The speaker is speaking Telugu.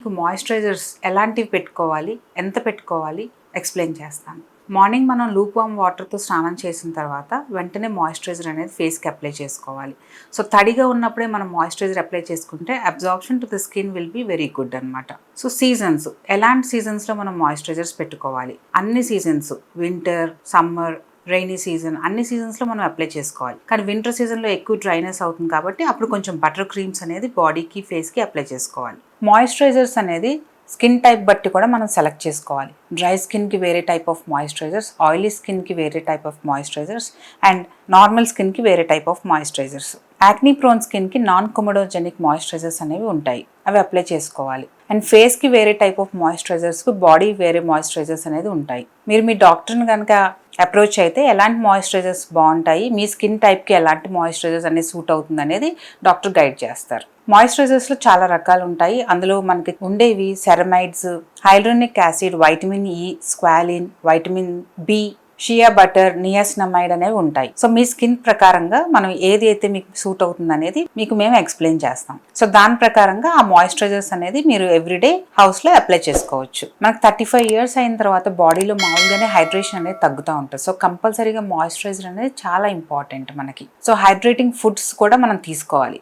మాయిశ్చరైజర్స్ ఎలాంటివి పెట్టుకోవాలి, ఎంత పెట్టుకోవాలి ఎక్స్ప్లెయిన్ చేస్తాను. మార్నింగ్ మనం లూప్ వామ్ వాటర్తో స్నానం చేసిన తర్వాత వెంటనే మాయిశ్చరైజర్ అనేది ఫేస్కి అప్లై చేసుకోవాలి. సో తడిగా ఉన్నప్పుడే మనం మాయిశ్చరైజర్ అప్లై చేసుకుంటే absorption to the skin will be very good అనమాట. సో సీజన్స్, ఎలాంటి సీజన్స్లో మనం మాయిశ్చరైజర్స్ పెట్టుకోవాలి? అన్ని seasons, winter, summer, rainy season, అన్ని సీజన్స్లో మనం అప్లై చేసుకోవాలి. కానీ వింటర్ సీజన్లో ఎక్కువ డ్రైనెస్ అవుతుంది కాబట్టి అప్పుడు కొంచెం బటర్ క్రీమ్స్ అనేది బాడీకి, ఫేస్కి అప్లై చేసుకోవాలి. మాయిశ్చరైజర్స్ అనేది స్కిన్ టైప్ బట్టి కూడా మనం సెలెక్ట్ చేసుకోవాలి. డ్రై స్కిన్కి వేరే టైప్ ఆఫ్ మాయిశ్చరైజర్స్, ఆయిలీ స్కిన్కి వేరే type of moisturizers and normal స్కిన్కి వేరే type of moisturizers. Acne prone స్కిన్కి నాన్ కొమోడోజెనిక్ మాయిశ్చరైజర్స్ అనేవి ఉంటాయి, అవి అప్లై చేసుకోవాలి. అండ్ ఫేస్కి వేరే టైప్ ఆఫ్ మాయిశ్చరైజర్స్కి బాడీ వేరే మాయిశ్చరైజర్స్ అనేది ఉంటాయి. మీరు మీ డాక్టర్ని కనుక అప్రోచ్ అయితే ఎలాంటి మాయిశ్చరైజర్స్ బాగుంటాయి, మీ స్కిన్ టైప్కి ఎలాంటి మాయిశ్చరైజర్స్ అనేది సూట్ అవుతుంది అనేది డాక్టర్ గైడ్ చేస్తారు. మాయిశ్చరైజర్స్లో చాలా రకాలు ఉంటాయి. అందులో మనకి ఉండేవి ceramides, hyaluronic acid, vitamin E, squalene, vitamin B, shea butter, niacinamide అనేవి ఉంటాయి. సో మీ స్కిన్ ప్రకారంగా మనం ఏది అయితే మీకు సూట్ అవుతుంది అనేది మీకు మేము ఎక్స్ప్లెయిన్ చేస్తాం. సో దాని ప్రకారంగా ఆ మాయిశ్చరైజర్స్ అనేది మీరు ఎవ్రీడే హౌస్లో అప్లై చేసుకోవచ్చు. మనకు 35 years అయిన తర్వాత బాడీలో మామూలుగానే హైడ్రేషన్ అనేది తగ్గుతూ ఉంటుంది. సో కంపల్సరీగా మాయిశ్చరైజర్ అనేది చాలా ఇంపార్టెంట్ మనకి. సో హైడ్రేటింగ్ ఫుడ్స్ కూడా మనం తీసుకోవాలి.